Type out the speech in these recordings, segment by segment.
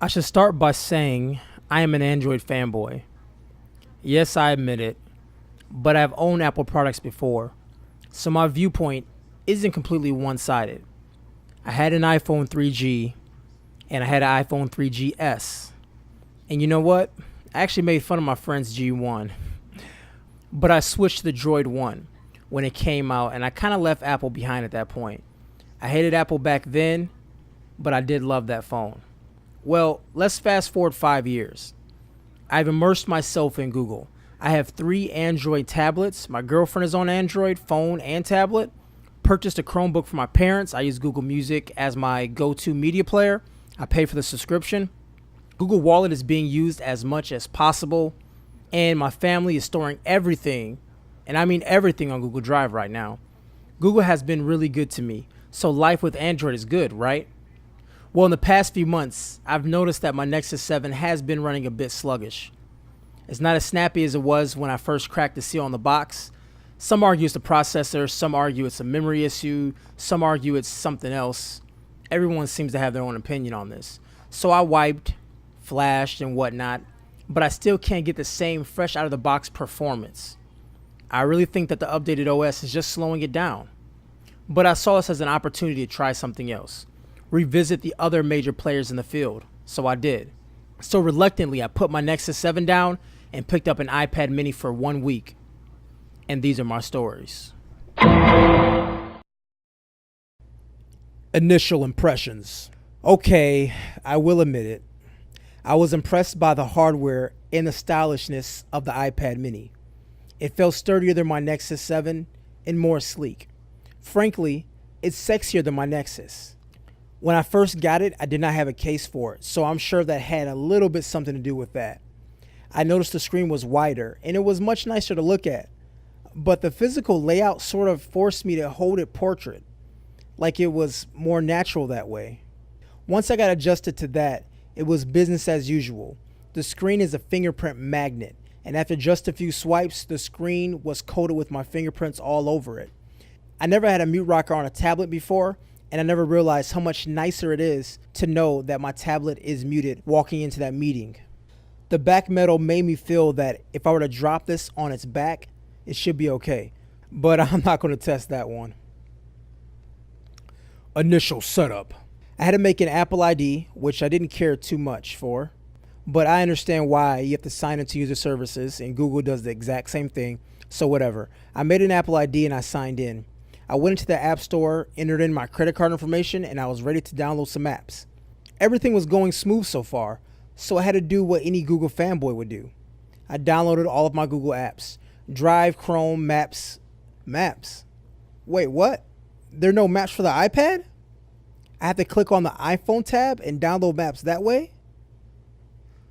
I should start by saying I am an Android fanboy. Yes, I admit it, but I've owned Apple products before, so my viewpoint isn't completely one-sided. I had an iPhone 3G, and I had an iPhone 3GS. And you know what? I actually made fun of my friend's G1. But I switched to the Droid 1 when it came out, and I kind of left Apple behind at that point. I hated Apple back then, but I did love that phone. Well, let's fast forward 5 years. I've immersed myself in Google. I have 3 Android tablets. My girlfriend is on Android, phone and tablet. Purchased a Chromebook for my parents. I use Google Music as my go-to media player. I pay for the subscription. Google Wallet is being used as much as possible. And my family is storing everything, and I mean everything, on Google Drive right now. Google has been really good to me, so life with Android is good, right? Well, in the past few months, I've noticed that my Nexus 7 has been running a bit sluggish. It's not as snappy as it was when I first cracked the seal on the box. Some argue it's the processor, some argue it's a memory issue, some argue it's something else. Everyone seems to have their own opinion on this. So I wiped, flashed, and whatnot, but I still can't get the same fresh out of the box performance. I really think that the updated OS is just slowing it down. But I saw this as an opportunity to try something else. Revisit the other major players in the field. So I did. So reluctantly, I put my Nexus 7 down and picked up an iPad mini for 1 week. And these are my stories. Initial impressions. Okay, I will admit it. I was impressed by the hardware and the stylishness of the iPad mini. It felt sturdier than my Nexus 7 and more sleek. Frankly, it's sexier than my Nexus. When I first got it, I did not have a case for it, so I'm sure that had a little bit something to do with that. I noticed the screen was wider, and it was much nicer to look at. But the physical layout sort of forced me to hold it portrait, like it was more natural that way. Once I got adjusted to that, it was business as usual. The screen is a fingerprint magnet, and after just a few swipes, the screen was coated with my fingerprints all over it. I never had a mute rocker on a tablet before, and I never realized how much nicer it is to know that my tablet is muted walking into that meeting. The back metal made me feel that if I were to drop this on its back, it should be okay. But I'm not going to test that one. Initial setup. I had to make an Apple ID, which I didn't care too much for. But I understand why you have to sign into user services, and Google does the exact same thing. So whatever. I made an Apple ID and I signed in. I went into the App Store, entered in my credit card information, and I was ready to download some apps. Everything was going smooth so far, so I had to do what any Google fanboy would do. I downloaded all of my Google apps. Drive, Chrome, Maps. Maps? Wait, what? There are no maps for the iPad? I have to click on the iPhone tab and download Maps that way?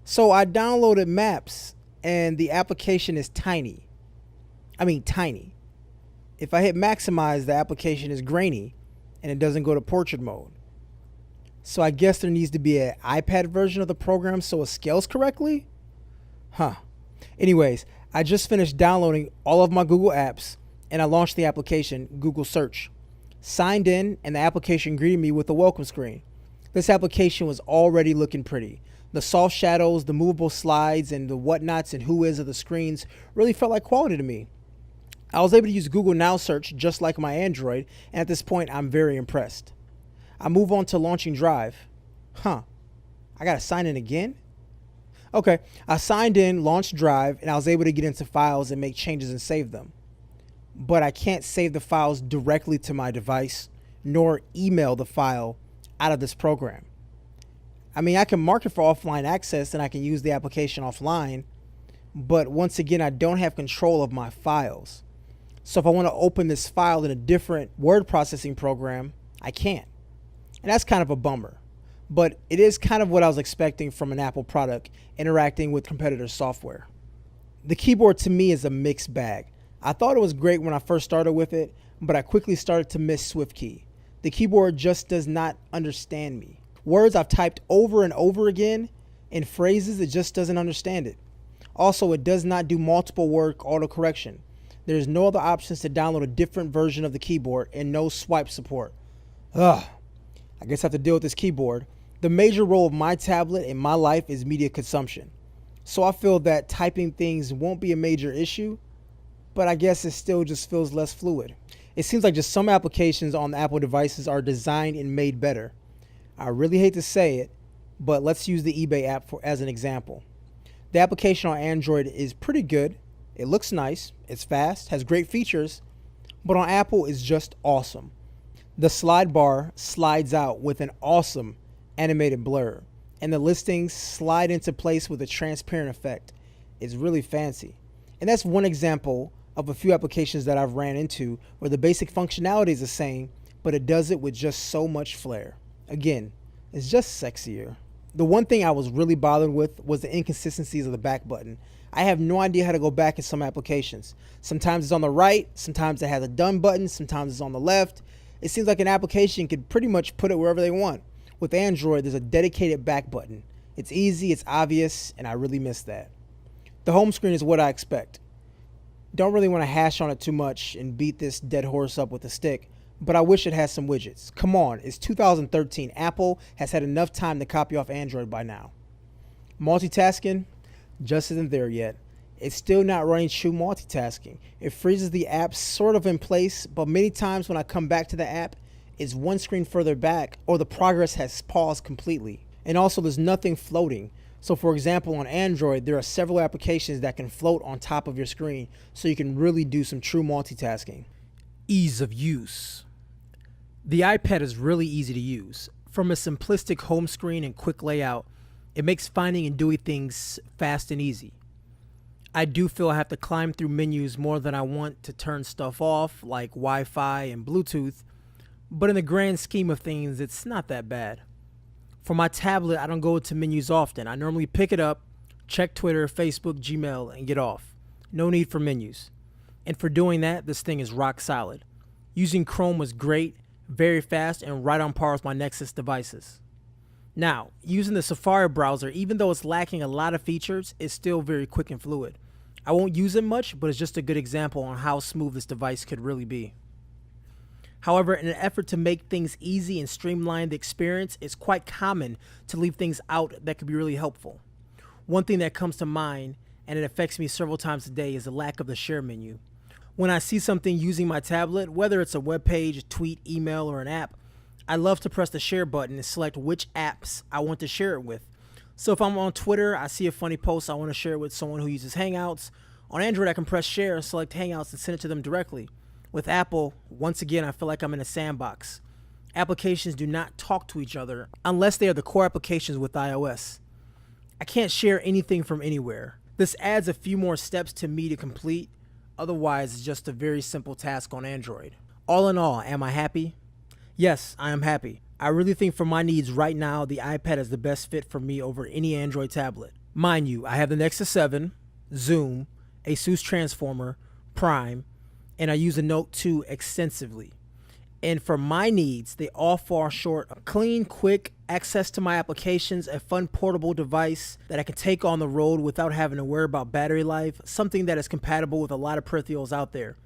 So I downloaded Maps, and the application is tiny. I mean tiny. If I hit maximize, the application is grainy, and it doesn't go to portrait mode. So I guess there needs to be an iPad version of the program so it scales correctly? Huh. Anyways, I just finished downloading all of my Google apps, and I launched the application, Google Search. Signed in, and the application greeted me with a welcome screen. This application was already looking pretty. The soft shadows, the movable slides, and the whatnots and who is of the screens really felt like quality to me. I was able to use Google Now Search just like my Android, and at this point, I'm very impressed. I move on to launching Drive. Huh. I gotta sign in again? Okay, I signed in, launched Drive, and I was able to get into files and make changes and save them. But I can't save the files directly to my device, nor email the file out of this program. I mean, I can mark it for offline access and I can use the application offline, but once again, I don't have control of my files. So if I want to open this file in a different word processing program, I can't. And that's kind of a bummer. But it is kind of what I was expecting from an Apple product interacting with competitor software. The keyboard to me is a mixed bag. I thought it was great when I first started with it, but I quickly started to miss SwiftKey. The keyboard just does not understand me. Words I've typed over and over again, and phrases it just doesn't understand it. Also, it does not do multiple word autocorrection. There's no other options to download a different version of the keyboard, and no swipe support. Ugh. I guess I have to deal with this keyboard. The major role of my tablet in my life is media consumption. So I feel that typing things won't be a major issue, but I guess it still just feels less fluid. It seems like just some applications on the Apple devices are designed and made better. I really hate to say it, but let's use the eBay app as an example. The application on Android is pretty good. It looks nice, it's fast, has great features, but on Apple it's just awesome. The slide bar slides out with an awesome animated blur, and the listings slide into place with a transparent effect. It's really fancy. And that's one example of a few applications that I've ran into where the basic functionality is the same, but it does it with just so much flair. Again, it's just sexier. The one thing I was really bothered with was the inconsistencies of the back button. I have no idea how to go back in some applications. Sometimes it's on the right, sometimes it has a done button, sometimes it's on the left. It seems like an application could pretty much put it wherever they want. With Android, there's a dedicated back button. It's easy, it's obvious, and I really miss that. The home screen is what I expect. Don't really want to hash on it too much and beat this dead horse up with a stick, but I wish it had some widgets. Come on, it's 2013. Apple has had enough time to copy off Android by now. Multitasking just isn't there yet. It's still not running true multitasking. It freezes the app sort of in place, but many times when I come back to the app, it's one screen further back or the progress has paused completely. And also there's nothing floating. So for example, on Android, there are several applications that can float on top of your screen so you can really do some true multitasking. Ease of use. The iPad is really easy to use. From a simplistic home screen and quick layout, it makes finding and doing things fast and easy. I do feel I have to climb through menus more than I want to turn stuff off, like Wi-Fi and Bluetooth, but in the grand scheme of things, it's not that bad. For my tablet, I don't go to menus often. I normally pick it up, check Twitter, Facebook, Gmail, and get off. No need for menus. And for doing that, this thing is rock solid. Using Chrome was great, very fast, and right on par with my Nexus devices. Now, using the Safari browser, even though it's lacking a lot of features, it's still very quick and fluid. I won't use it much, but it's just a good example on how smooth this device could really be. However, in an effort to make things easy and streamline the experience, it's quite common to leave things out that could be really helpful. One thing that comes to mind, and it affects me several times a day, is the lack of the share menu. When I see something using my tablet, whether it's a web page, tweet, email, or an app, I love to press the share button and select which apps I want to share it with. So if I'm on Twitter, I see a funny post, I want to share it with someone who uses Hangouts. On Android, I can press share and select Hangouts and send it to them directly. With Apple, once again, I feel like I'm in a sandbox. Applications do not talk to each other unless they are the core applications with iOS. I can't share anything from anywhere. This adds a few more steps to me to complete. Otherwise, it's just a very simple task on Android. All in all, am I happy? Yes, I am happy. I really think for my needs right now, the iPad is the best fit for me over any Android tablet. Mind you, I have the Nexus 7, Zoom, Asus Transformer, Prime, and I use the Note 2 extensively. And for my needs, they all fall short of clean, quick access to my applications, a fun portable device that I can take on the road without having to worry about battery life, something that is compatible with a lot of peripherals out there.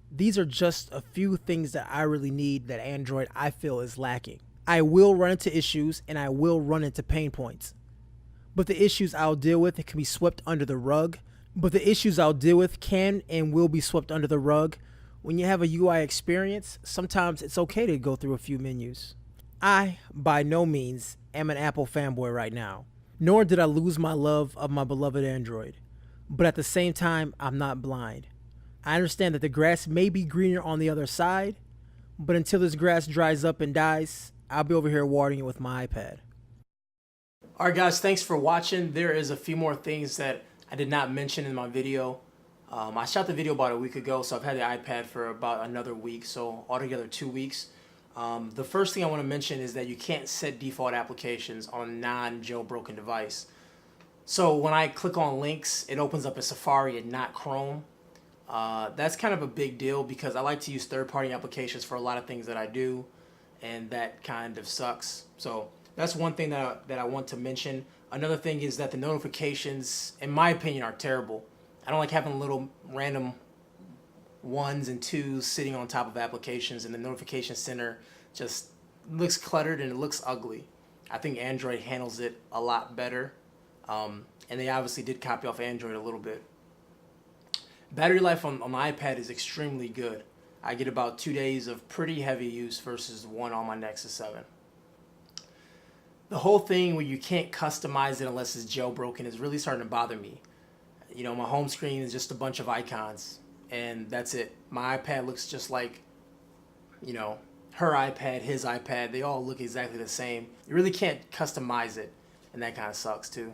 These are just a few things that I really need that Android I feel is lacking. I will run into issues and I will run into pain points. But the issues I'll deal with can be swept under the rug. Can and will be swept under the rug. When you have a UI experience, sometimes it's okay to go through a few menus. I, by no means, am an Apple fanboy right now, nor did I lose my love of my beloved Android. But at the same time, I'm not blind. I understand that the grass may be greener on the other side, but until this grass dries up and dies, I'll be over here watering it with my iPad. Alright guys, thanks for watching. There is a few more things that I did not mention in my video. I shot the video about a week ago, so I've had the iPad for about another week, so altogether 2 weeks. The first thing I want to mention is that you can't set default applications on a non-jailbroken device. So when I click on links, it opens up a Safari and not Chrome. That's kind of a big deal because I like to use third-party applications for a lot of things that I do, and that kind of sucks. So that's one thing that I want to mention. Another thing is that the notifications, in my opinion, are terrible. I don't like having little random 1s and 2s sitting on top of applications, and the notification center just looks cluttered and it looks ugly. I think Android handles it a lot better. And they obviously did copy off Android a little bit. Battery life on the iPad is extremely good. I get about 2 days of pretty heavy use versus one on my Nexus 7. The whole thing where you can't customize it unless it's jailbroken is really starting to bother me. You know, my home screen is just a bunch of icons, and that's it. My iPad looks just like, you know, her iPad, his iPad. They all look exactly the same. You really can't customize it, and that kind of sucks too.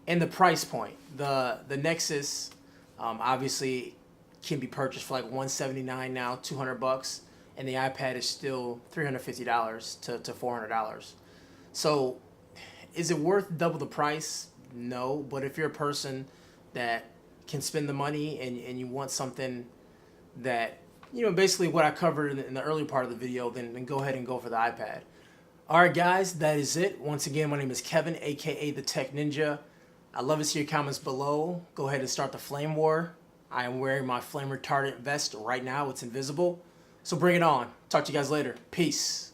And the price point. The Nexus obviously can be purchased for like $179 now, $200, and the iPad is still $350 to $400. So, is it worth double the price? No, but if you're a person that can spend the money and you want something that, you know, basically what I covered in the early part of the video, then go ahead and go for the iPad. Alright guys, that is it. Once again, my name is Kevin, aka the Tech Ninja. I'd love to see your comments below. Go ahead and start the flame war. I am wearing my flame retardant vest right now. It's invisible. So bring it on. Talk to you guys later. Peace.